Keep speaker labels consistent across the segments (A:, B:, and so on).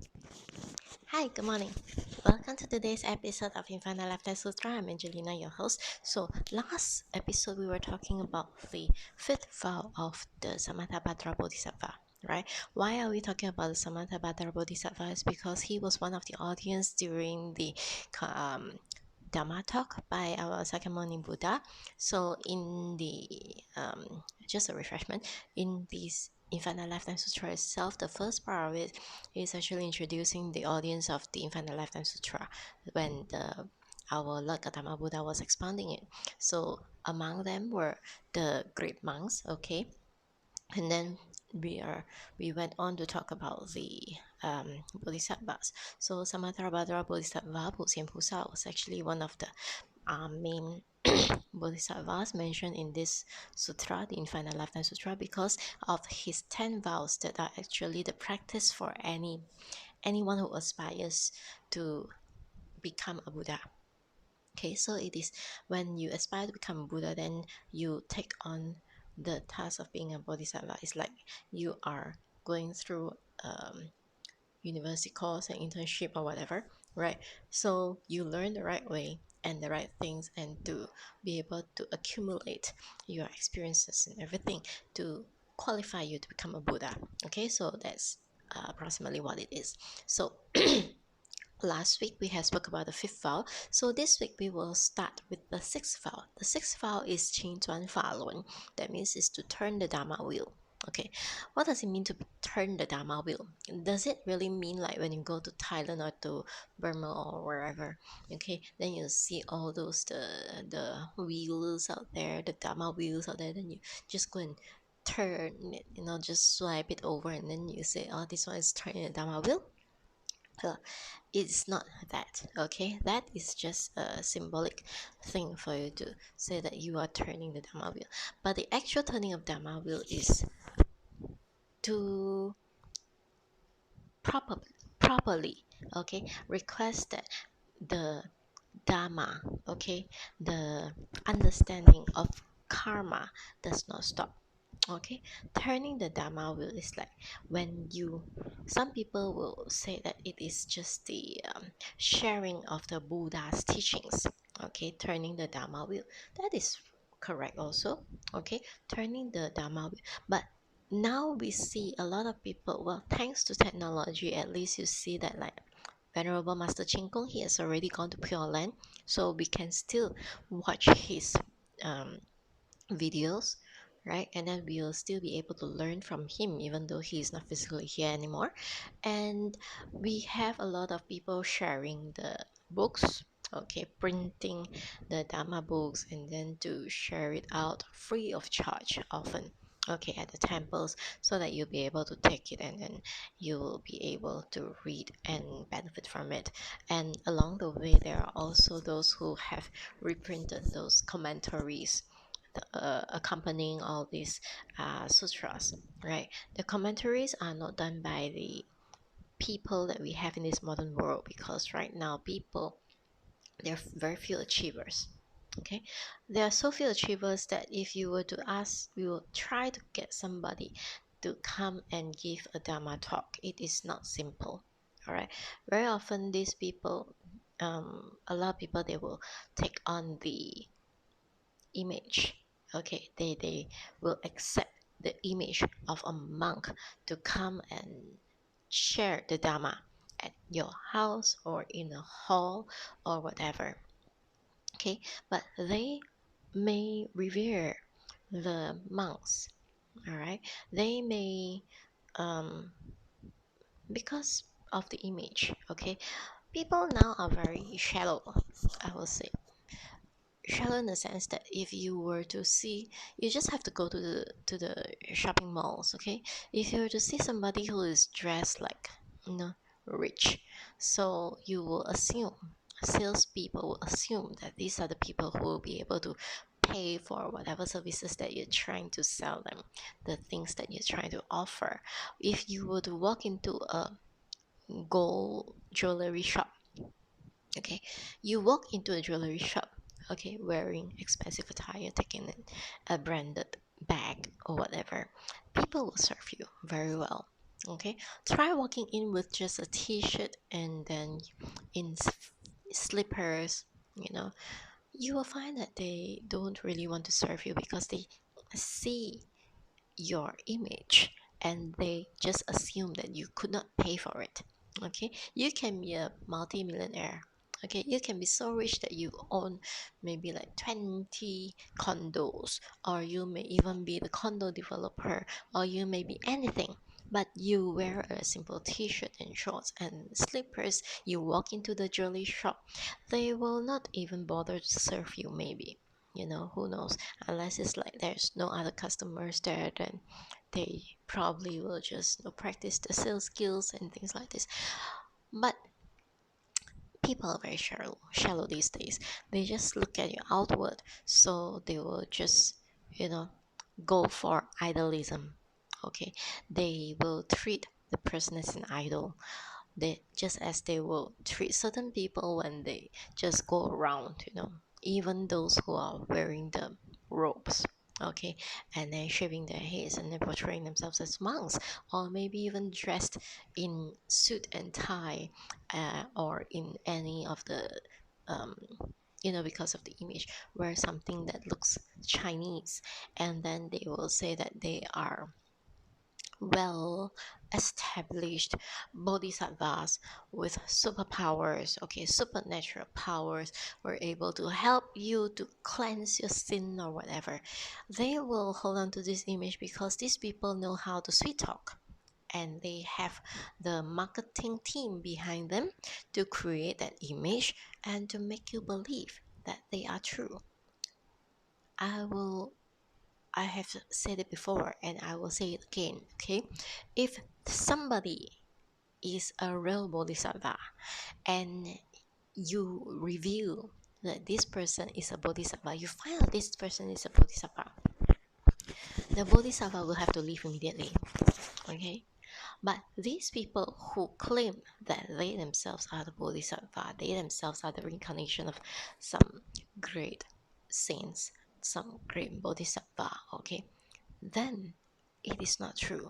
A: Hi, good morning. Welcome to today's episode of Infinite Lifetime Sutra. I'm Angelina, your host. So, last episode we were talking about the fifth vow of the Samantabhadra Bodhisattva, right? Why are we talking about the Samantabhadra Bodhisattva? Is because he was one of the audience during the Dhamma talk by our Sakyamuni Buddha. So, in the just a refreshment, in this Infinite Lifetime Sutra itself, the first part of it is actually introducing the audience of the Infinite Lifetime Sutra when our Lord Gautama Buddha was expounding it. So among them were the great monks, okay, and then we went on to talk about the bodhisattvas. So Samantabhadra Bodhisattva Puxian Pusa was actually one of the main bodhisattvas mentioned in this sutra, the Infinite Lifetime Sutra, because of his 10 vows that are actually the practice for anyone who aspires to become a Buddha. Okay, so it is when you aspire to become a Buddha, then you take on the task of being a bodhisattva. It's like you are going through university course and internship or whatever, right? So you learn the right way and the right things, and to be able to accumulate your experiences and everything to qualify you to become a Buddha. Okay, so that's approximately what it is. So last week we have spoke about the fifth vow. So this week we will start with the sixth vow. The sixth vow is Qing Zuan Fa Lun. That means is to turn the Dharma wheel. Okay, what does it mean to turn the Dharma wheel? Does it really mean like when you go to Thailand or to Burma or wherever? Okay, then you see all those the wheels out there, the Dharma wheels out there. Then you just go and turn it, just swipe it over, and then you say, "Oh, this one is turning the Dharma wheel." It's not that, okay? That is just a symbolic thing for you to say that you are turning the Dharma wheel. But the actual turning of Dharma wheel is to properly, okay, request that the Dharma, okay, the understanding of karma does not stop. Okay, turning the Dharma wheel is like when some people will say that it is just the sharing of the Buddha's teachings. Okay, turning the Dharma wheel, that is correct also. Okay, turning the Dharma wheel, but now we see a lot of people, well, thanks to technology, at least you see that like Venerable Master Ching Kung, he has already gone to Pure Land, so we can still watch his um, videos, right? And then we'll still be able to learn from him, even though he's not physically here anymore. And we have a lot of people sharing the books, okay, printing the Dharma books and then to share it out free of charge often. Okay, at the temples, so that you'll be able to take it and then you will be able to read and benefit from it. And along the way, there are also those who have reprinted those commentaries accompanying all these sutras, right? The commentaries are not done by the people that we have in this modern world, because right now there are very few achievers. Okay, there are so few achievers that if you were to ask, we will try to get somebody to come and give a Dharma talk. It is not simple. All right, very often these people, a lot of people, they will take on the image. Okay, they will accept the image of a monk to come and share the Dharma at your house or in a hall or whatever. Okay, but they may revere the monks. All right, they may um because of the image. Okay, people now are very shallow, I will say. Shallow in the sense that if you were to see, you just have to go to the shopping malls. Okay, if you were to see somebody who is dressed like, rich, so you will assume, salespeople will assume that these are the people who will be able to pay for whatever services that you're trying to sell them, the things that you're trying to offer. If you were to walk into a gold jewelry shop, okay, you walk into a jewelry shop, okay, wearing expensive attire, taking a branded bag or whatever, people will serve you very well. Okay, try walking in with just a t-shirt and then in slippers, you will find that they don't really want to serve you because they see your image and they just assume that you could not pay for it. Okay, you can be a multi-millionaire. Okay, you can be so rich that you own maybe like 20 condos, or you may even be the condo developer, or you may be anything. But you wear a simple t-shirt and shorts and slippers, you walk into the jewelry shop, they will not even bother to serve you, maybe. Who knows? Unless it's like there's no other customers there, then they probably will just practice the sales skills and things like this. But people are very shallow these days. They just look at your outward, so they will just you know go for idolism. Okay, they will treat the person as an idol, they just as they will treat certain people when they just go around, even those who are wearing the robes, okay, and then shaving their heads and then portraying themselves as monks, or maybe even dressed in suit and tie, or in any of the um, because of the image, wear something that looks Chinese, and then they will say that they are well established bodhisattvas with superpowers, okay, supernatural powers, were able to help you to cleanse your sin or whatever. They will hold on to this image because these people know how to sweet talk, and they have the marketing team behind them to create that image and to make you believe that they are true. I have said it before and I will say it again, okay? If somebody is a real bodhisattva and you reveal that this person is a bodhisattva, you find out this person is a bodhisattva, the bodhisattva will have to leave immediately, okay? But these people who claim that they themselves are the bodhisattva, they themselves are the reincarnation of some great saints, some great bodhisattva, okay, then it is not true.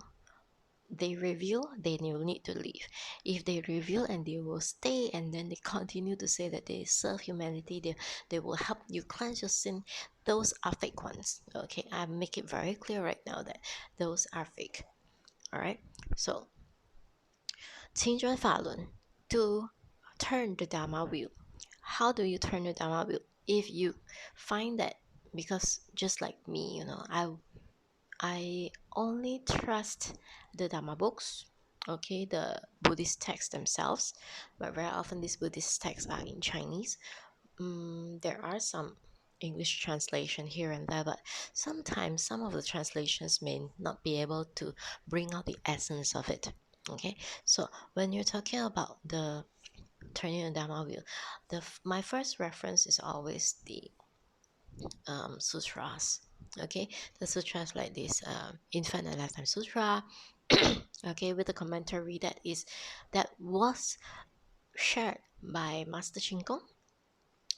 A: They reveal, they will need to leave. If they reveal and they will stay and then they continue to say that they serve humanity, they will help you cleanse your sin, those are fake ones. Okay, I make it very clear right now that those are fake. Alright, so 请转法轮 to turn the Dhamma wheel. How do you turn the Dhamma wheel? If you find that, because just like me, I only trust the Dhamma books, okay, the Buddhist texts themselves, but very often these Buddhist texts are in Chinese. There are some English translation here and there, but sometimes some of the translations may not be able to bring out the essence of it. Okay, so when you're talking about the turning the Dhamma wheel, my first reference is always the sutras. Okay, the sutras like this Infinite Lifetime Sutra, okay, with the commentary that was shared by Master Ching Kong.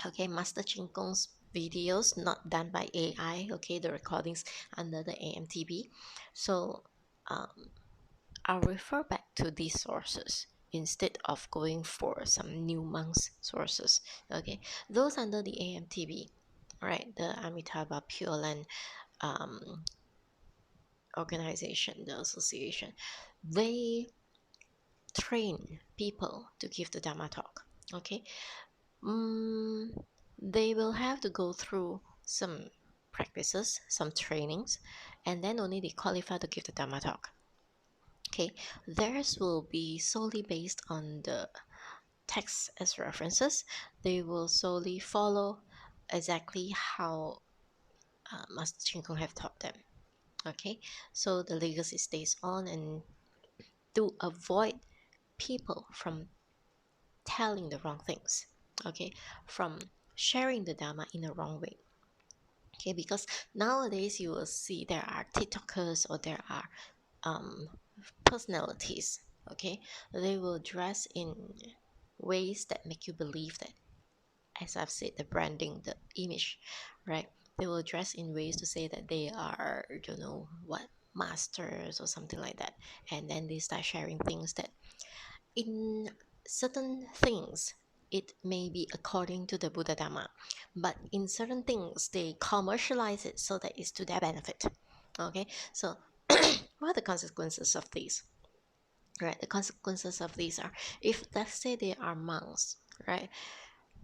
A: Okay, Master Ching Kong's videos, not done by AI. Okay, the recordings under the AMTB. So I'll refer back to these sources instead of going for some new monks sources. Okay, those under the AMTB, right, the Amitabha Pure Land organization, the association, they train people to give the Dhamma talk. Okay, they will have to go through some practices, some trainings, and then only they qualify to give the Dhamma talk. Okay, theirs will be solely based on the text as references. They will solely follow exactly how Master Ching Kong have taught them. Okay, so the legacy stays on, and to avoid people from telling the wrong things, okay, from sharing the Dharma in a wrong way. Okay, because nowadays you will see there are TikTokers or there are personalities, okay, they will dress in ways that make you believe that, as I've said, the branding, the image, right? They will dress in ways to say that they are, what, masters or something like that, and then they start sharing things that in certain things it may be according to the Buddha Dhamma, but in certain things they commercialize it so that it's to their benefit. Okay, so what are the consequences of these? Right, the consequences of these are, if let's say they are monks, right,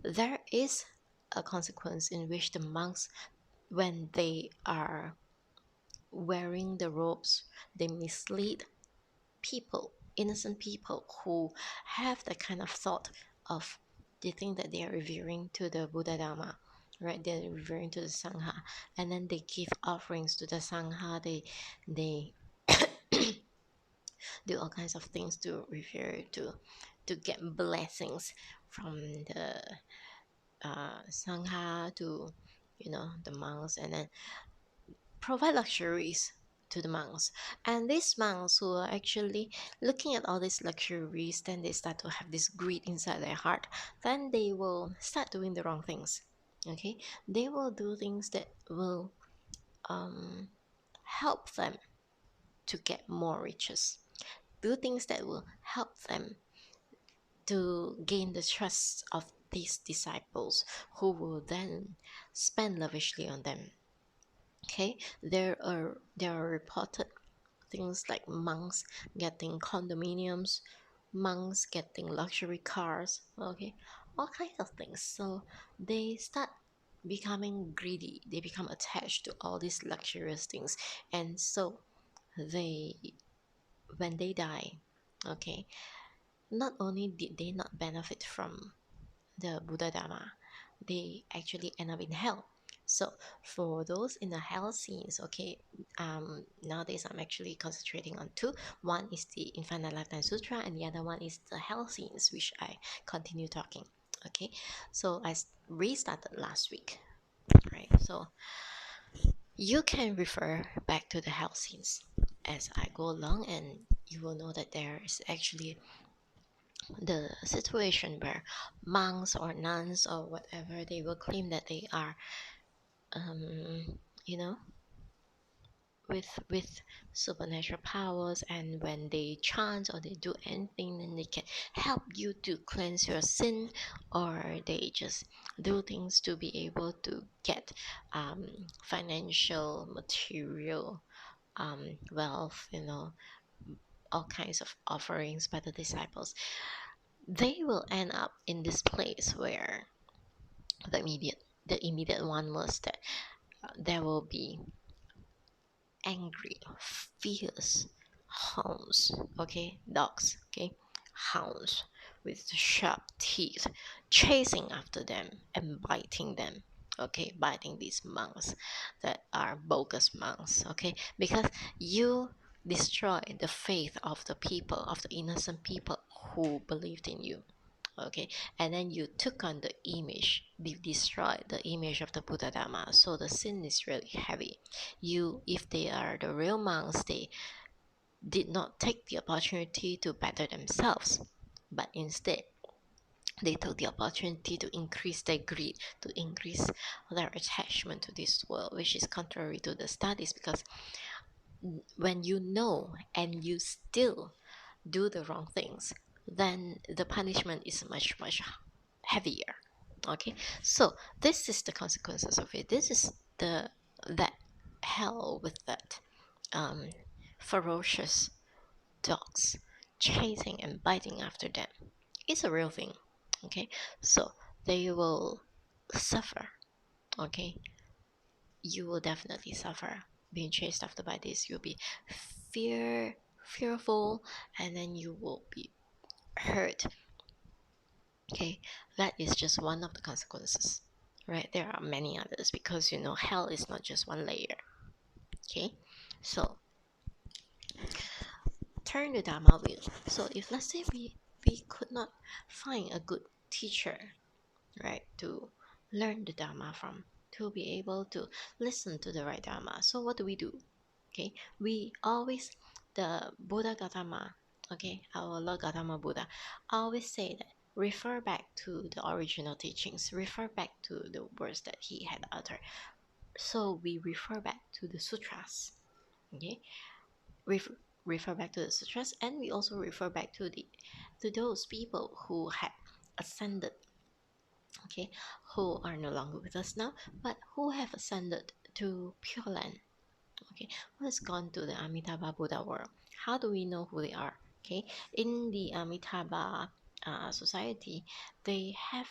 A: there is a consequence in which the monks, when they are wearing the robes, they mislead people, innocent people who have the kind of thought of, they think that they are revering to the Buddha Dhamma, right? They're revering to the Sangha, and then they give offerings to the Sangha. They do all kinds of things to revere, to get blessings from the Sangha, to the monks, and then provide luxuries to the monks. And these monks who are actually looking at all these luxuries, then they start to have this greed inside their heart. Then they will start doing the wrong things. Okay, they will do things that will help them to get more riches. Do things that will help them to gain the trust of these disciples, who will then spend lavishly on them. Okay, there are reported things like monks getting condominiums, monks getting luxury cars, okay, all kinds of things. So they start becoming greedy, they become attached to all these luxurious things, and so they, when they die, okay, not only did they not benefit from the Buddha Dhamma, they actually end up in hell. So for those in the hell scenes, okay, nowadays I'm actually concentrating on two. One is the Infinite Lifetime Sutra, and the other one is the hell scenes, which I continue talking. Okay, so I restarted last week, right? So you can refer back to the hell scenes as I go along, and you will know that there is actually the situation where monks or nuns or whatever, they will claim that they are you know with supernatural powers, and when they chant or they do anything, then they can help you to cleanse your sin, or they just do things to be able to get financial, material wealth, all kinds of offerings by the disciples. They will end up in this place where the immediate one was that there will be angry, fierce hounds, okay, dogs, okay, hounds with sharp teeth chasing after them and biting them, okay, biting these monks that are bogus monks, okay, because you destroy the faith of the people, of the innocent people who believed in you. Okay, and then you took on the image, you destroyed the image of the Buddha Dhamma, so the sin is really heavy. If they are the real monks, they did not take the opportunity to better themselves, but instead they took the opportunity to increase their greed, to increase their attachment to this world, which is contrary to the studies, because when you know and you still do the wrong things, then the punishment is much, much heavier. Okay, so this is the consequences of it. This is that hell with that ferocious dogs chasing and biting after them. It's a real thing. Okay, so they will suffer. Okay, you will definitely suffer being chased after by this. You'll be fearful, and then you will be hurt. Okay, that is just one of the consequences, right? There are many others, because hell is not just one layer. Okay, so turn the Dhamma wheel. So if let's say we could not find a good teacher, right, to learn the Dhamma from, to be able to listen to the right Dhamma, so what do? Okay, we always, the Buddha Gautama, okay, our Lord Gautama Buddha always say that refer back to the original teachings, refer back to the words that he had uttered. So we refer back to the sutras. Okay, refer back to the sutras, and we also refer back to those people who had ascended, okay, who are no longer with us now, but who have ascended to Pure Land, okay, who has gone to the Amitabha Buddha world. How do we know who they are? Okay, in the Amitabha society, they have,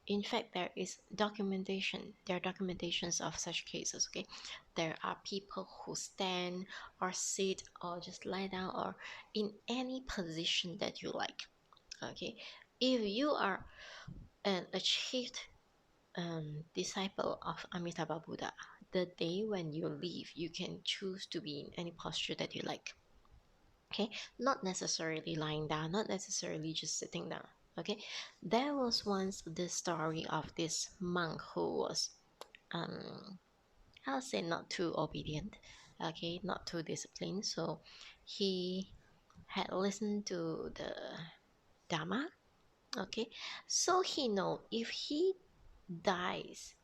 A: in fact, there is documentation. There are documentations of such cases. Okay, there are people who stand or sit or just lie down or in any position that you like. Okay, if you are an achieved disciple of Amitabha Buddha, the day when you leave, you can choose to be in any posture that you like. Okay, not necessarily lying down, not necessarily just sitting down. Okay, there was once this story of this monk who was, I'll say, not too obedient. Okay, not too disciplined. So he had listened to the Dhamma. Okay, so he know if he dies,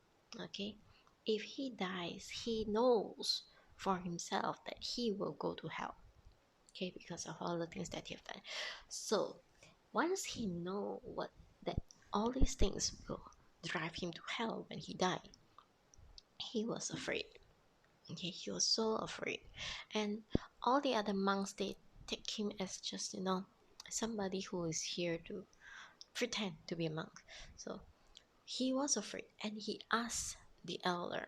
A: okay, if he dies, he knows for himself that he will go to hell, okay, because of all the things that he have done. So once he know what that all these things will drive him to hell when he died, he was afraid. Okay, he was so afraid, and all the other monks, they take him as just, somebody who is here to pretend to be a monk. So he was afraid, and he asked the elder,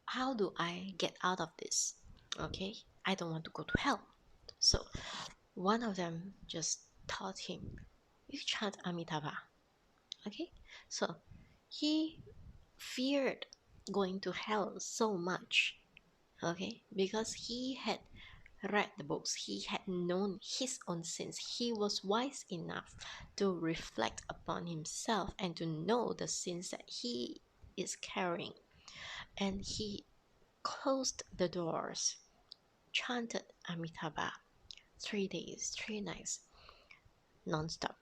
A: how do I get out of this? Okay, I don't want to go to hell. So one of them just taught him, you chant Amitabha. Okay, so he feared going to hell so much, okay, because he had read the books, he had known his own sins, he was wise enough to reflect upon himself and to know the sins that he is carrying, and he closed the doors, chanted Amitabha 3 days, 3 nights, non-stop,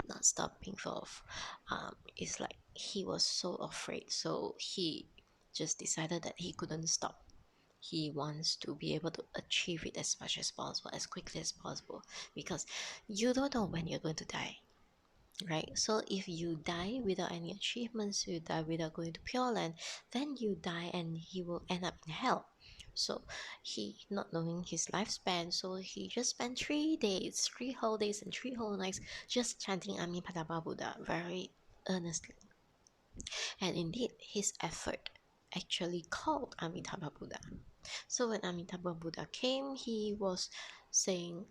A: not stopping for. It's like he was so afraid, so he just decided that he couldn't stop. He wants to be able to achieve it as much as possible, as quickly as possible, because you don't know when you're going to die, right? So if you die without any achievements, you die without going to Pure Land, then you die and he will end up in hell. So he, not knowing his lifespan, so he just spent 3 days, 3 whole days and 3 whole nights just chanting Amitabha Buddha very earnestly. And indeed, his effort actually called Amitabha Buddha. So when Amitabha Buddha came, he was saying,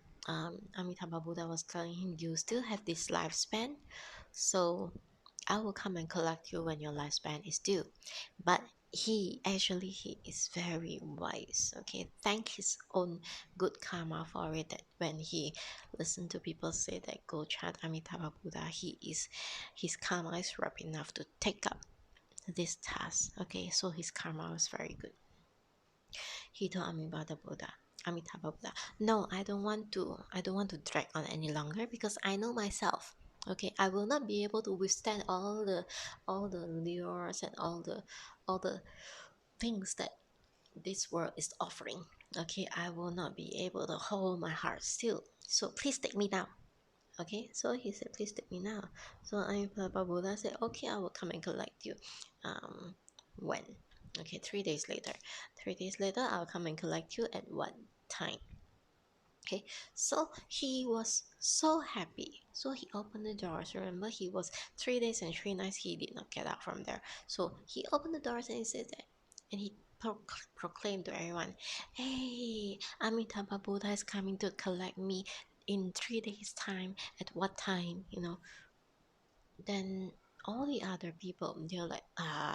A: Amitabha Buddha was telling him, you still have this lifespan, so I will come and collect you when your lifespan is due. But he is very wise. Okay, thank his own good karma for it. That when he listened to people say that go chant Amitabha Buddha, his karma is rough enough to take up this task. Okay, so his karma was very good. He told Amitabha Buddha, no, I don't want to drag on any longer, because I know myself. Okay, I will not be able to withstand all the lures and all the things that this world is offering. Okay, I will not be able to hold my heart still. So please take me now. Okay, so he said, please take me now. So Amitabha Buddha said, okay, I will come and collect you. When? Okay, 3 days later. 3 days later, I'll come and collect you at what time? Okay, so he was so happy. So he opened the doors. Remember, he was 3 days and 3 nights. He did not get out from there. So he opened the doors and he said that, and he proclaimed to everyone, "Hey, Amitabha Buddha is coming to collect me in 3 days' time. At what time? Then all the other people, they're like,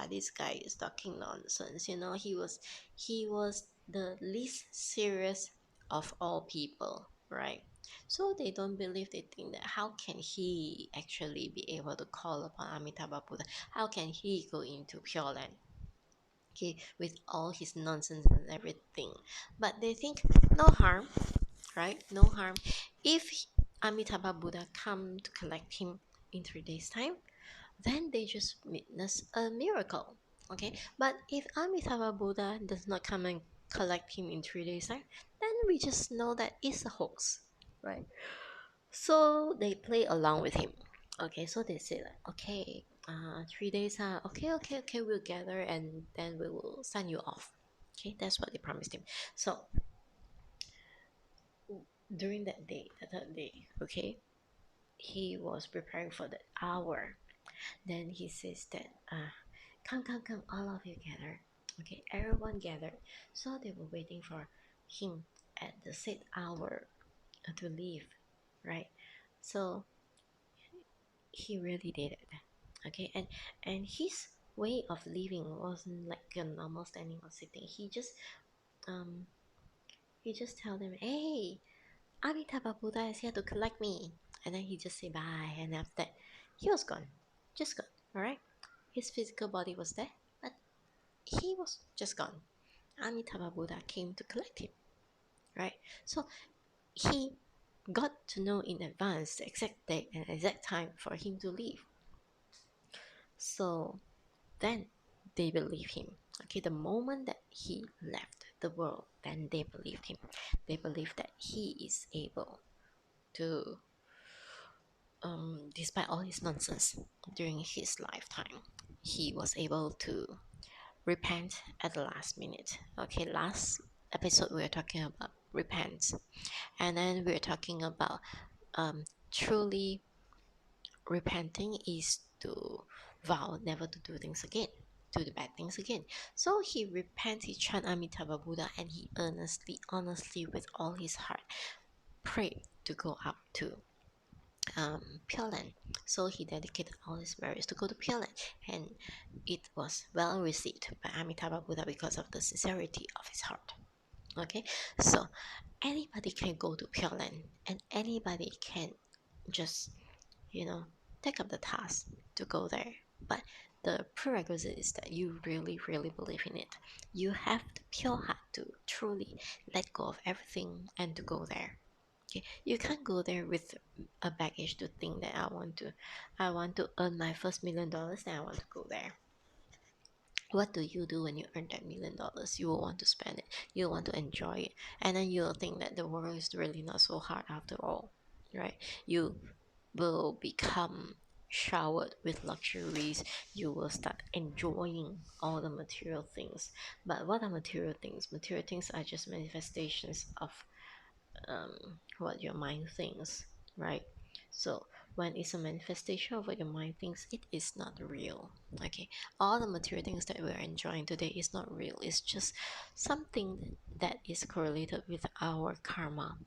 A: this guy is talking nonsense. He was the least serious of all people, right? So they don't believe. They think that how can he actually be able to call upon Amitabha Buddha? How can he go into Pure Land, okay, with all his nonsense and everything? But they think no harm, right? No harm if Amitabha Buddha come to collect him in 3 days' time, then they just witness a miracle. Okay, but if Amitabha Buddha does not come and collect him in 3 days time, then we just know that it's a hoax, right? So they play along with him. Okay, so they say like, okay, 3 days, okay, we'll gather and then we will send you off. Okay, that's what they promised him. So during that day, the third day, okay, he was preparing for that hour. Then he says that, come, all of you gather. Okay, everyone gathered. So they were waiting for him at the set hour to leave, right? So he really did it. Okay, and his way of leaving wasn't like a normal standing or sitting. Um he just tell them, hey, Amitabha Buddha is here to collect me. And then he just say bye, and after that he was gone. Just gone. Alright? His physical body was there, but he was just gone. Amitabha Buddha came to collect him. Right? So he got to know in advance the exact date and exact time for him to leave. So then they believe him. Okay, the moment that he left the world, then they believed him. They believe that he is able to, despite all his nonsense during his lifetime, he was able to repent at the last minute. Okay, last episode we were talking about repent, and then we were talking about truly repenting is to vow never to do things again, do the bad things again. So he repents, he chant Amitabha Buddha, and he earnestly, honestly, with all his heart, prayed to go up to Pure Land. So he dedicated all his merits to go to Pure Land, and it was well received by Amitabha Buddha because of the sincerity of his heart. Okay, so anybody can go to Pure Land, and anybody can just, take up the task to go there. But the prerequisite is that you really, really believe in it. You have the pure heart to truly let go of everything and to go there. Okay, you can't go there with a baggage to think that I want to earn my first $1,000,000 and I want to go there. What do you do when you earn that $1,000,000? You will want to spend it. You will want to enjoy it, and then you'll think that the world is really not so hard after all, right? You will become showered with luxuries. You will start enjoying all the material things. But what are material things? Material things are just manifestations of what your mind thinks, right? So when it's a manifestation of what your mind thinks, it is not real. Okay, all the material things that we're enjoying today is not real. It's just something that is correlated with our karma.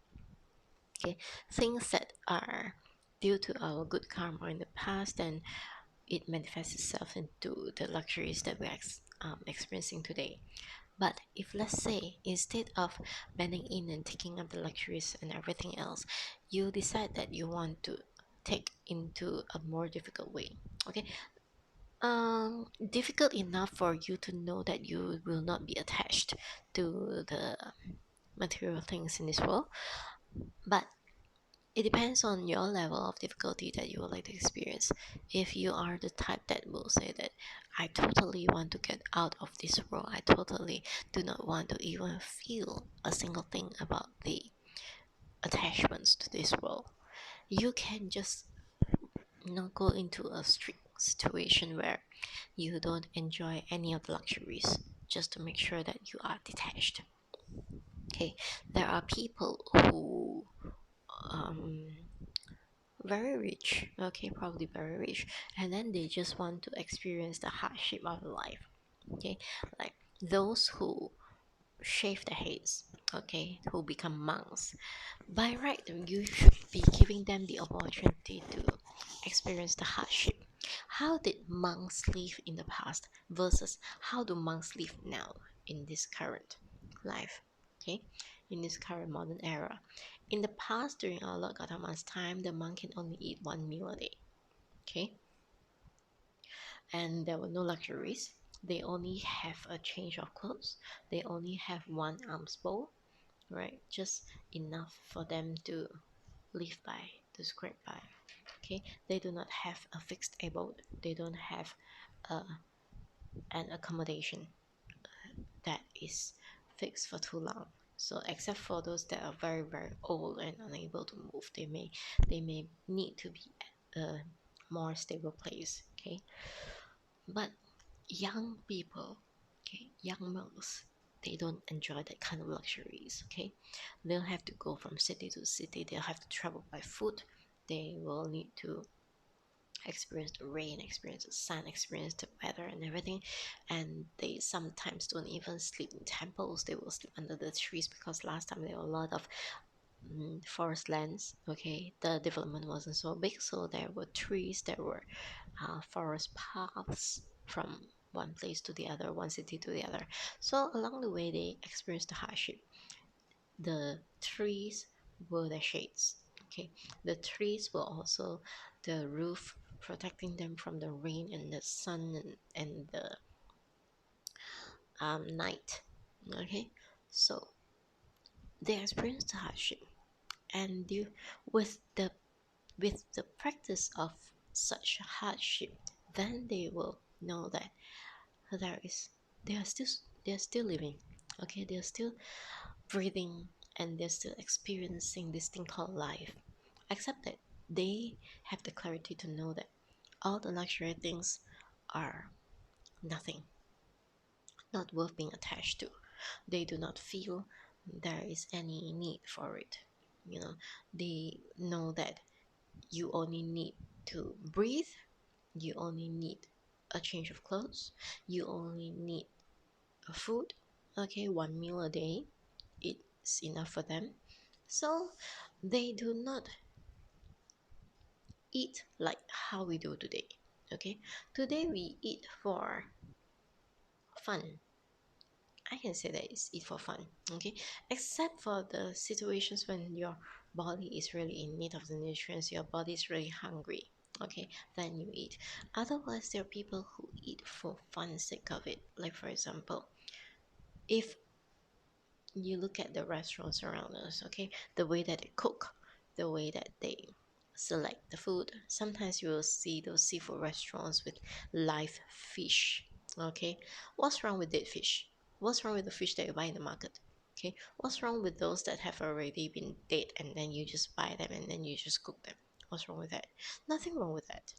A: Okay, things that are due to our good karma in the past, and it manifests itself into the luxuries that we're experiencing today. But if, let's say, instead of bending in and taking up the luxuries and everything else, you decide that you want to take into a more difficult way, okay, difficult enough for you to know that you will not be attached to the material things in this world, but it depends on your level of difficulty that you would like to experience. If you are the type that will say that I totally want to get out of this world, I totally do not want to even feel a single thing about the attachments to this world, you can just go into a strict situation where you don't enjoy any of the luxuries just to make sure that you are detached. Okay, there are people who very rich, okay, probably very rich, and then they just want to experience the hardship of life. Okay, like those who shave their heads, okay, who become monks. By right, you should be giving them the opportunity to experience the hardship. How did monks live in the past versus how do monks live now in this current life? Okay, in this current modern era. In the past, during our Lord Gautama's time, the monk can only eat one meal a day. Okay, and there were no luxuries. They only have a change of clothes. They only have one alms bowl, right? Just enough for them to live by, to scrape by. Okay, they do not have a fixed abode. They don't have an accommodation that is fixed for too long. So except for those that are very, very old and unable to move, they may need to be at a more stable place. Okay, but young people, okay, young monks, they don't enjoy that kind of luxuries. Okay, they'll have to go from city to city. They'll have to travel by foot. They will need to experience the rain, experience the sun, experience the weather and everything. And they sometimes don't even sleep in temples. They will sleep under the trees, because last time there were a lot of forest lands. Okay, the development wasn't so big, so there were trees, there were forest paths from one place to the other, one city to the other. So along the way they experienced the hardship. The trees were the shades. Okay, the trees were also the roof, protecting them from the rain and the sun, and the night. Okay, so they experienced the hardship, and with the practice of such hardship, then they will know that there is they are still living. Okay, they are still breathing, and they're still experiencing this thing called life. Except that they have the clarity to know that all the luxury things are nothing, not worth being attached to. They do not feel there is any need for it. They know that you only need to breathe, you only need a change of clothes, you only need a food. Okay, one meal a day, it's enough for them. So they do not eat like how we do today. Okay, today we eat for fun. I can say that it's eat for fun. Okay, except for the situations when your body is really in need of the nutrients, your body is really hungry. Okay, then you eat. Otherwise, there are people who eat for fun sake of it. Like for example, if you look at the restaurants around us, okay, the way that they cook, the way that they select the food. Sometimes you will see those seafood restaurants with live fish. Okay, what's wrong with dead fish? What's wrong with the fish that you buy in the market? Okay, what's wrong with those that have already been dead and then you just buy them and then you just cook them? What's wrong with that? Nothing wrong with that.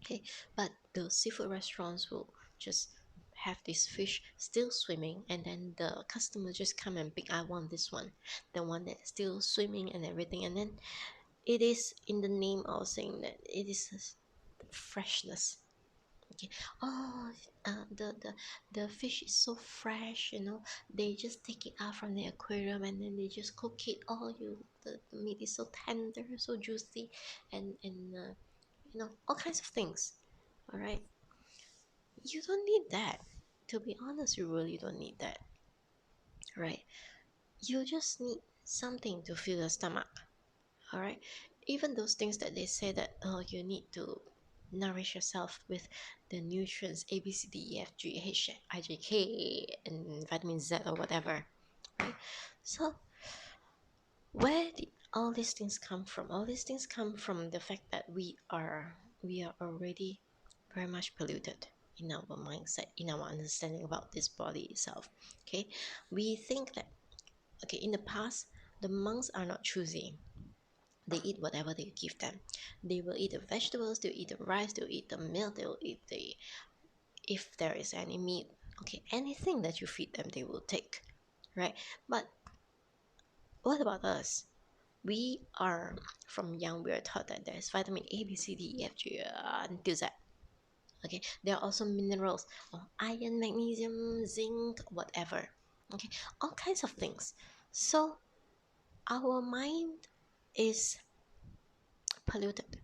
A: Okay, but the seafood restaurants will just have this fish still swimming, and then the customer just come and pick, I want this one, the one that's still swimming and everything. And then it is in the name of saying that it is freshness. Okay, oh, the fish is so fresh, they just take it out from the aquarium and then they just cook it. Oh, the meat is so tender, so juicy, and all kinds of things. All right, you don't need that. To be honest, you really don't need that, right? You just need something to fill your stomach. All right, even those things that they say that, oh, you need to nourish yourself with the nutrients A, B, C, D, E, F, G, H, I, J, K, and vitamin Z or whatever, right? So where did all these things come from? All these things come from the fact that we are already very much polluted in our mindset, in our understanding about this body itself. Okay, we think that, okay, in the past, the monks are not choosy. They eat whatever they give them. They will eat the vegetables, they'll eat the rice, they'll eat the milk, they'll eat the, if there is any meat, okay, anything that you feed them they will take, right? But what about us? We are, from young, we are taught that there's vitamin A, B, C, D, E, F, G, until Z. Okay, there are also minerals, iron, magnesium, zinc, whatever. Okay, all kinds of things. So our mind is polluted.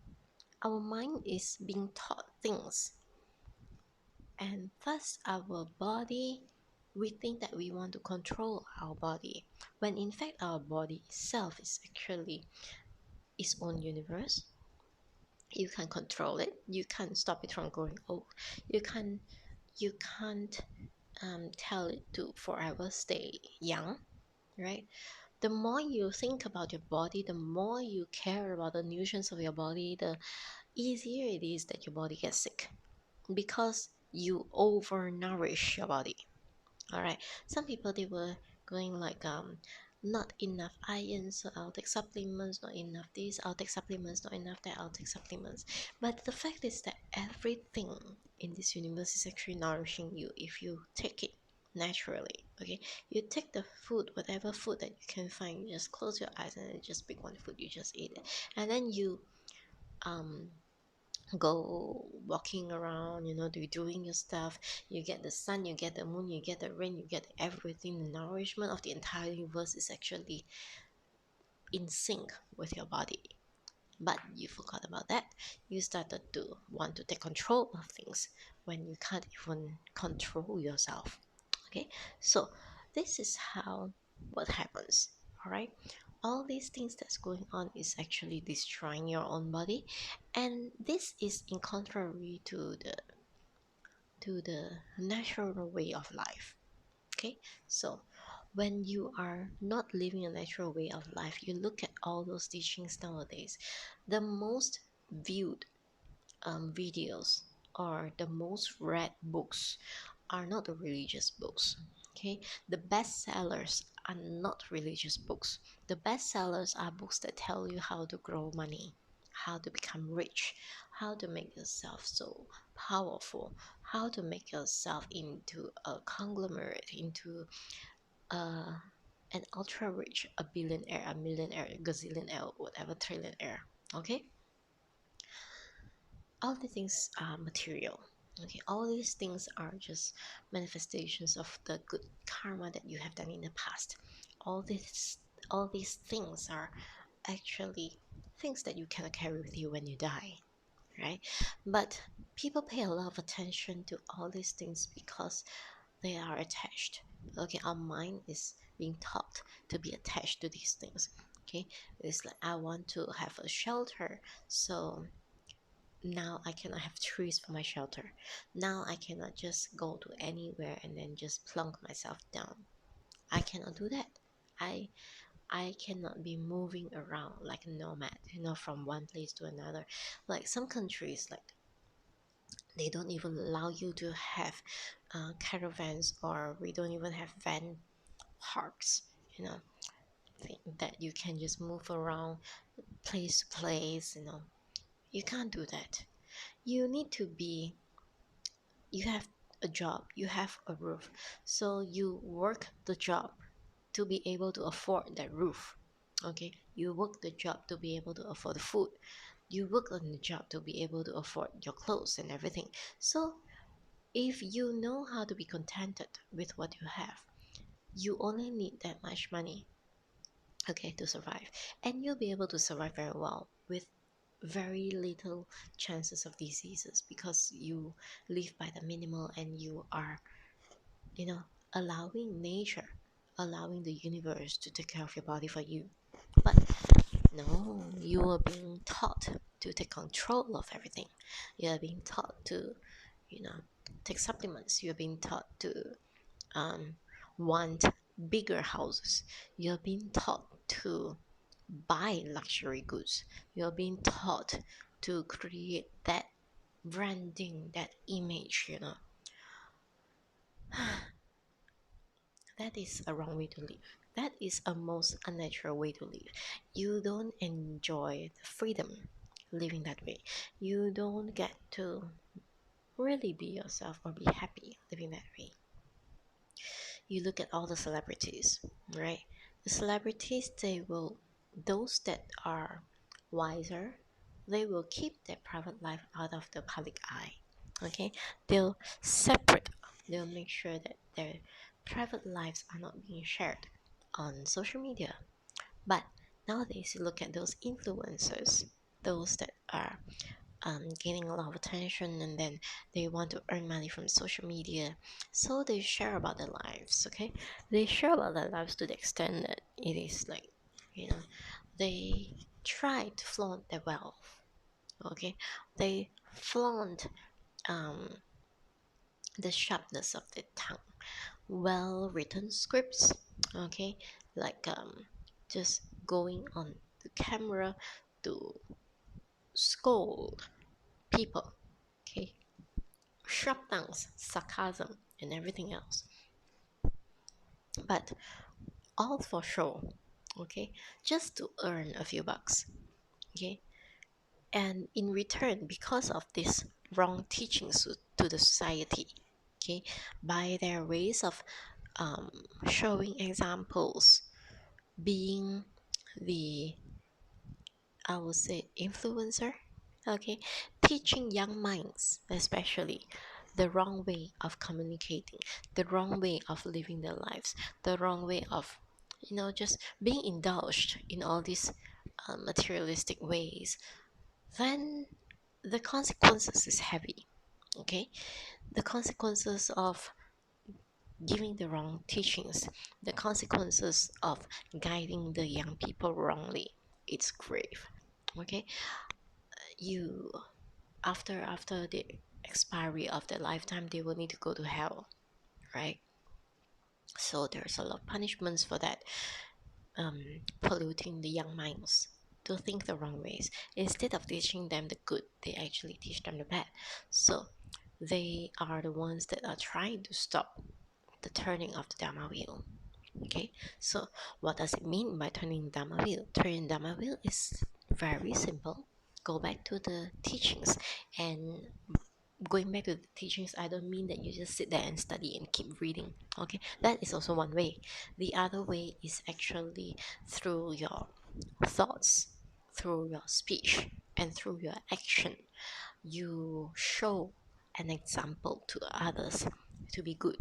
A: Our mind is being taught things, and thus our body, we think that we want to control our body, when in fact our body itself is actually its own universe. You can control it, you can't stop it from growing old, you can't tell it to forever stay young, right? The more you think about your body, the more you care about the nutrients of your body, the easier it is that your body gets sick, because you overnourish your body. All right, some people, they were going like, not enough iron, so I'll take supplements. Not enough this, I'll take supplements. Not enough that, I'll take supplements. But the fact is that everything in this universe is actually nourishing you if you take it naturally. Okay, you take the food, whatever food that you can find, you just close your eyes and then just pick one food, you just eat it, and then you um go walking around, doing your stuff. You get the sun, you get the moon, you get the rain, you get everything. The nourishment of the entire universe is actually in sync with your body. But you forgot about that. You started to want to take control of things when you can't even control yourself. Okay, so this is how what happens. All right, all these things that's going on is actually destroying your own body, and this is in contrary to the natural way of life. Okay, so when you are not living a natural way of life, you look at all those teachings nowadays, the most viewed videos or the most read books are not the religious books. Okay, the best sellers are not religious books. The best sellers are books that tell you how to grow money, how to become rich, how to make yourself so powerful, how to make yourself into a conglomerate, into uh, an ultra rich, a billionaire, a millionaire, a gazillionaire, whatever, trillionaire. Okay, all the things are material. Okay, all these things are just manifestations of the good karma that you have done in the past. All these all these things are actually things that you cannot carry with you when you die, right? But people pay a lot of attention to all these things because they are attached. Okay, our mind is being taught to be attached to these things. Okay, it's like, I want to have a shelter, so now I cannot have trees for my shelter. Now I cannot just go to anywhere and then just plunk myself down. I cannot do that. I cannot be moving around like a nomad, from one place to another. Like some countries, like they don't even allow you to have caravans, or we don't even have van parks, that you can just move around place to place. You can't do that. You need to be you have a job, you have a roof, so you work the job to be able to afford that roof. Okay, you work the job to be able to afford the food, you work on the job to be able to afford your clothes and everything. So if you know how to be contented with what you have, you only need that much money, okay, to survive, and you'll be able to survive very well with very little chances of diseases, because you live by the minimal, and you are, you know, allowing nature, allowing the universe to take care of your body for you. But no, you are being taught to take control of everything. You are being taught to, you know, take supplements. You are being taught to um, want bigger houses. You are being taught to buy luxury goods. You are being taught to create that branding, that image. That is a wrong way to live. That is a most unnatural way to live. You don't enjoy the freedom living that way. You don't get to really be yourself or be happy living that way. You look at all the celebrities, right? The celebrities, those that are wiser, they will keep their private life out of the public eye. Okay, they'll separate, they'll make sure that their private lives are not being shared on social media. But nowadays, you look at those influencers, those that are gaining a lot of attention, and then they want to earn money from social media, so they share about their lives. Okay, they share about their lives to the extent that it is like, you know they try to flaunt their wealth. Okay, they flaunt um, the sharpness of the tongue, well written scripts. Okay, like just going on the camera to scold people. Okay, sharp tongues, sarcasm, and everything else. but all for show, okay, just to earn a few bucks, okay. And in return, because of this wrong teachings to the society, okay, by their ways of showing examples, being the, I would say, influencer, okay, teaching young minds especially the wrong way of communicating, the wrong way of living their lives, the wrong way of, just being indulged in all these materialistic ways, then the consequences is heavy, okay. The consequences of giving the wrong teachings, the consequences of guiding the young people wrongly, it's grave, okay. You, after the expiry of their lifetime, they will need to go to hell, right? So there's a lot of punishments for that, polluting the young minds to think the wrong ways. Instead of teaching them the good, they actually teach them the bad. So they are the ones that are trying to stop the turning of the Dhamma wheel. Okay, so what does it mean by turning the Dhamma wheel? Turning the Dhamma wheel is very simple. Go back to the teachings, and going back to the teachings, I don't mean that you just sit there and study and keep reading. Okay, that is also one way. The other way is actually through your thoughts, through your speech, and through your action. You show an example to others to be good.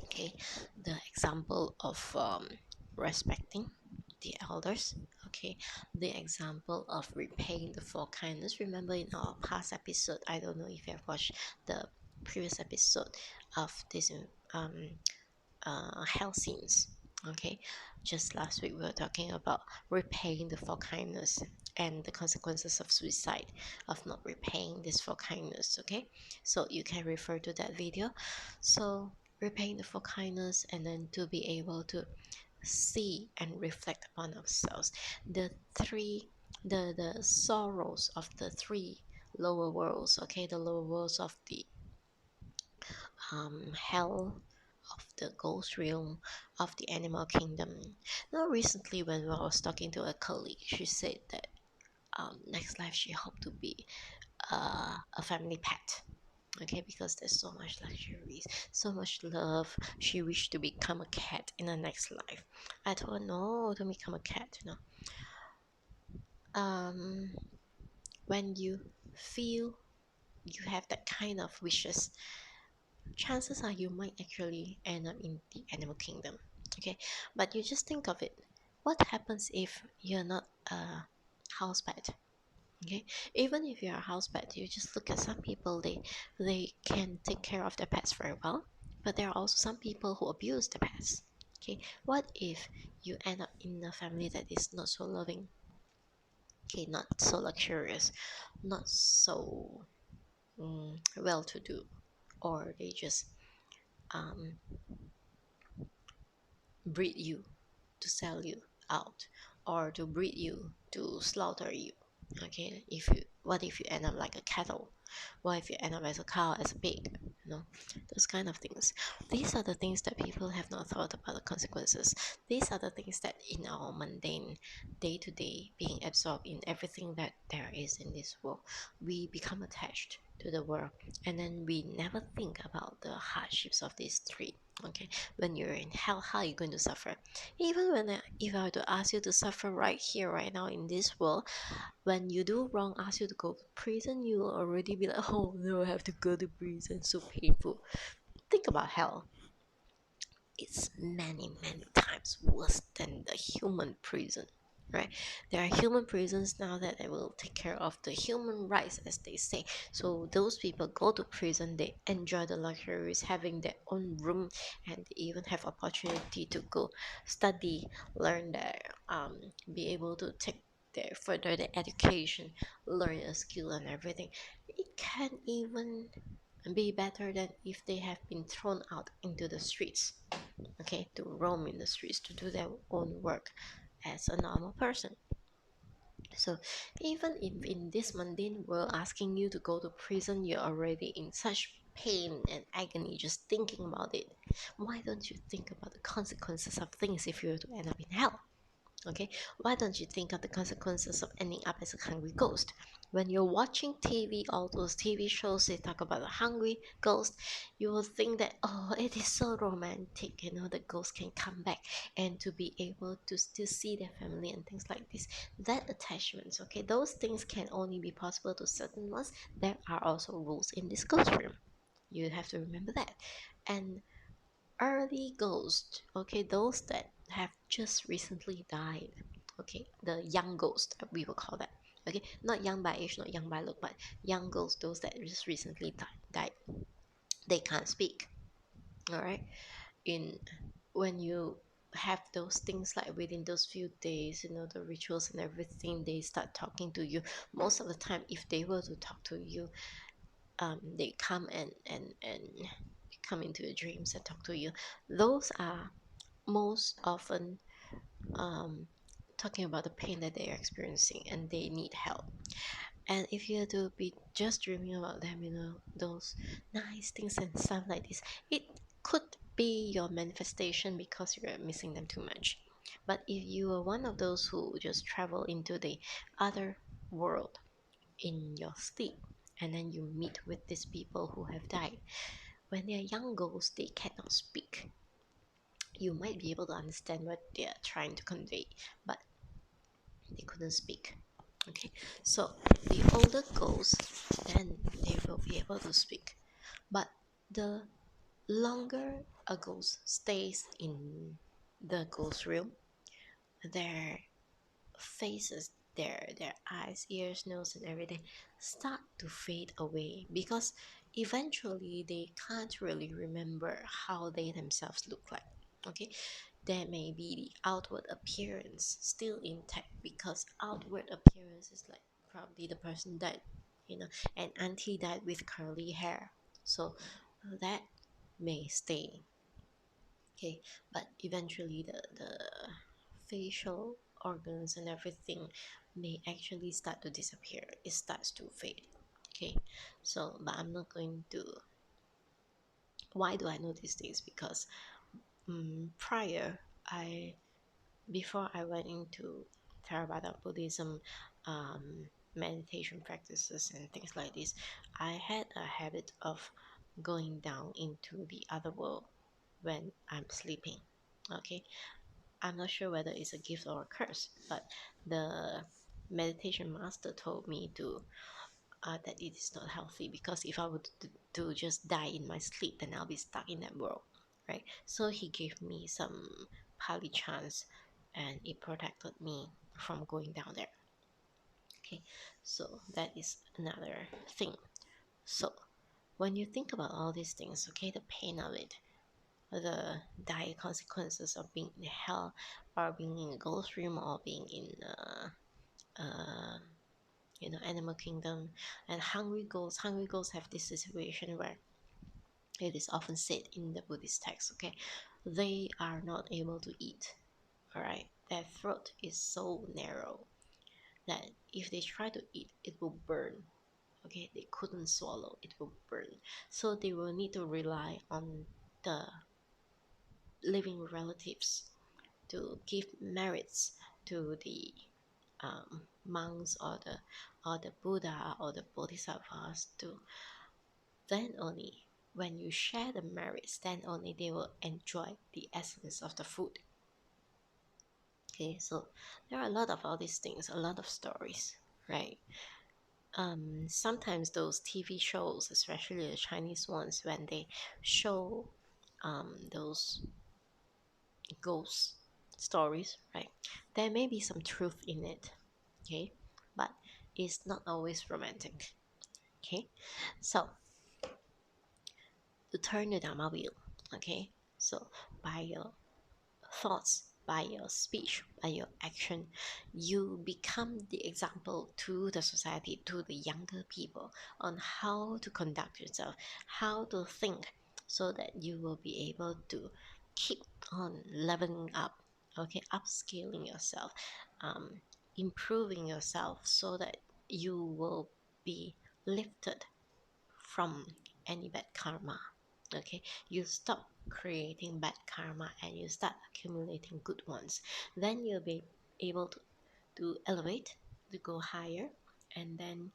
A: Okay, the example of respecting the elders. Okay, the example of repaying the four kindness. Remember in our past episode, I don't know if you have watched the previous episode of this hell scenes. Okay, just last week we were talking about repaying the four kindness and the consequences of suicide, of not repaying this four kindness. Okay, so you can refer to that video. So repaying the four kindness, and then to be able to see and reflect upon ourselves, the three, the sorrows of the three lower worlds. Okay, the lower worlds of the hell, of the ghost realm, of the animal kingdom. Now, recently, when I was talking to a colleague, she said that next life she hoped to be a family pet. Okay, because there's so much luxuries, so much love. She wished to become a cat in the next life. I told her, no, don't become a cat. Um, when you feel you have that kind of wishes, chances are you might actually end up in the animal kingdom. Okay, but you just think of it. What happens if you're not a house pet? Okay, even if you're a house pet, you just look at some people. They can take care of their pets very well, but there are also some people who abuse the pets. Okay, what if you end up in a family that is not so loving? Okay, not so luxurious, not so well to do, or they just um, breed you to sell you out, or to breed you to slaughter you. Okay, if you, what if you end up like a cattle? What if you end up as a cow, as a pig? Those kind of things. These are the things that people have not thought about the consequences. These are the things that in our mundane day to day, being absorbed in everything that there is in this world, we become attached to the world, and then we never think about the hardships of these three. Okay, when you're in hell, how are you going to suffer? Even if I were to ask you to suffer right here, right now in this world, when you do wrong, ask you to go to prison, you will already be like, oh no, I have to go to prison, so painful. Think about hell. It's many, many times worse than the human prison, right? There are human prisons now that they will take care of the human rights, as they say. So those people go to prison, they enjoy the luxuries, having their own room, and they even have opportunity to go study, learn their, be able to take their further their education, learn a skill and everything. It can even be better than if they have been thrown out into the streets, okay, to roam in the streets, to do their own work as a normal person. So even if in this mundane world, asking you to go to prison, you're already in such pain and agony just thinking about it. Why don't you think about the consequences of things if you were to end up in hell? Okay, why don't you think of the consequences of ending up as a hungry ghost? When you're watching TV, all those TV shows, they talk about a hungry ghost, you will think that, oh, it is so romantic, the ghost can come back and to be able to still see their family and things like this. That attachments, okay, those things can only be possible to certain ones. There are also rules in this ghost room. You have to remember that. And early ghosts, okay, those that have just recently died, okay, the young ghost, we will call that, okay, not young by age, not young by look, but young ghosts, those that just recently died, they can't speak. All right, in when you have those things like within those few days, the rituals and everything, they start talking to you. Most of the time, if they were to talk to you, they come and come into your dreams and talk to you. Those are most often um, talking about the pain that they are experiencing and they need help. And if you are to be just dreaming about them, those nice things and stuff like this, it could be your manifestation because you're missing them too much. But if you are one of those who just travel into the other world in your sleep, and then you meet with these people who have died, when they are young ghosts, they cannot speak. You might be able to understand what they are trying to convey, but they couldn't speak. Okay, so the older ghosts, then they will be able to speak. But the longer a ghost stays in the ghost realm, their faces, their eyes, ears, nose, and everything start to fade away because eventually they can't really remember how they themselves look like. Okay, there may be the outward appearance still intact because outward appearance is like probably the person died, and auntie died with curly hair, so that may stay. Okay, but eventually the facial organs and everything may actually start to disappear. It starts to fade. Okay, so but I'm not going to. Why do I know these things? Because prior, I before I went into Theravada Buddhism, meditation practices and things like this, I had a habit of going down into the other world when I'm sleeping. Okay, I'm not sure whether it's a gift or a curse, but the meditation master told me to that it is not healthy because if I were to just die in my sleep, then I'll be stuck in that world, right? So he gave me some Pali chants, and it protected me from going down there. Okay, so that is another thing. So when you think about all these things, okay, the pain of it, the dire consequences of being in hell, or being in a ghost room, or being in animal kingdom, and hungry ghosts. Hungry ghosts have this situation where it is often said in the Buddhist text, okay, they are not able to eat. All right, their throat is so narrow that if they try to eat, it will burn. Okay, they couldn't swallow, it will burn. So they will need to rely on the living relatives to give merits to the monks or the Buddha or the Bodhisattvas, to then only when you share the merits, then only they will enjoy the essence of the food. Okay, so there are a lot of all these things, a lot of stories, right? Sometimes those TV shows, especially the Chinese ones, when they show those ghost stories, right? There may be some truth in it, okay, but it's not always romantic. Okay, so to turn the Dhamma wheel, okay, so by your thoughts, by your speech, by your action, you become the example to the society, to the younger people, on how to conduct yourself, how to think, so that you will be able to keep on leveling up, okay, upscaling yourself, um, improving yourself, so that you will be lifted from any bad karma. Okay, you stop creating bad karma and you start accumulating good ones. Then you'll be able to elevate, to go higher, and then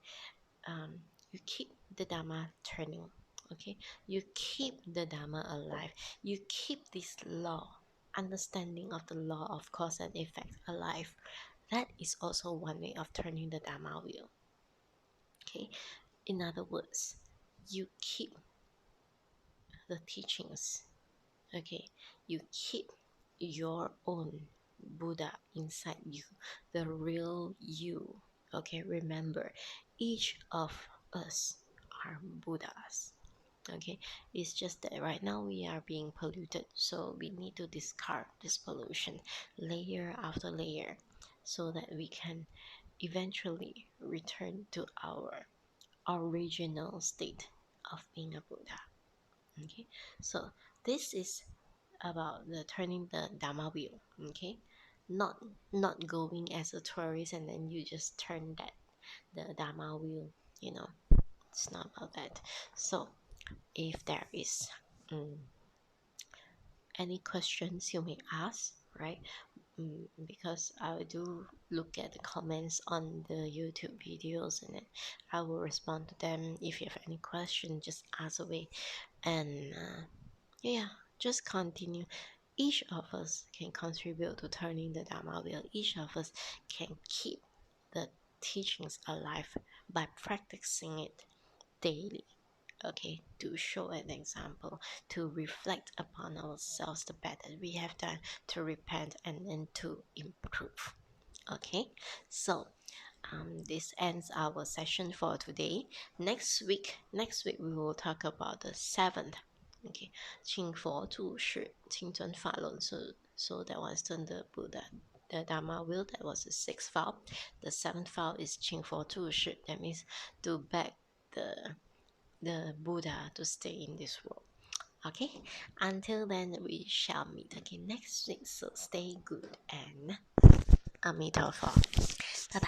A: you keep the Dhamma turning. Okay, you keep the Dhamma alive. You keep this law, understanding of the law of cause and effect alive. That is also one way of turning the Dhamma wheel. Okay, in other words, you keep the teachings. Okay, you keep your own Buddha inside you, the real you. Okay, remember, each of us are Buddhas. Okay, it's just that right now we are being polluted, so we need to discard this pollution layer after layer so that we can eventually return to our original state of being a Buddha. Okay, so this is about the turning the Dhamma wheel. Okay, not going as a tourist and then you just turn the Dhamma wheel. It's not about that. So if there is any questions you may ask, right? Because I do look at the comments on the YouTube videos and then I will respond to them. If you have any question, just ask away. And just continue. Each of us can contribute to turning the Dhamma wheel. Each of us can keep the teachings alive by practicing it daily. Okay, to show an example, to reflect upon ourselves the bad that we have done, to repent and then to improve. Okay, so this ends our session for today. Next week we will talk about the seventh. Okay, 请佛注释, 请尊法论. So that was the Buddha, the Dhamma wheel. That was the sixth vow. The seventh vow is 请佛注释. That means to beg the Buddha to stay in this world. Okay, until then we shall meet again next week. So stay good and Amitabha. Bye bye.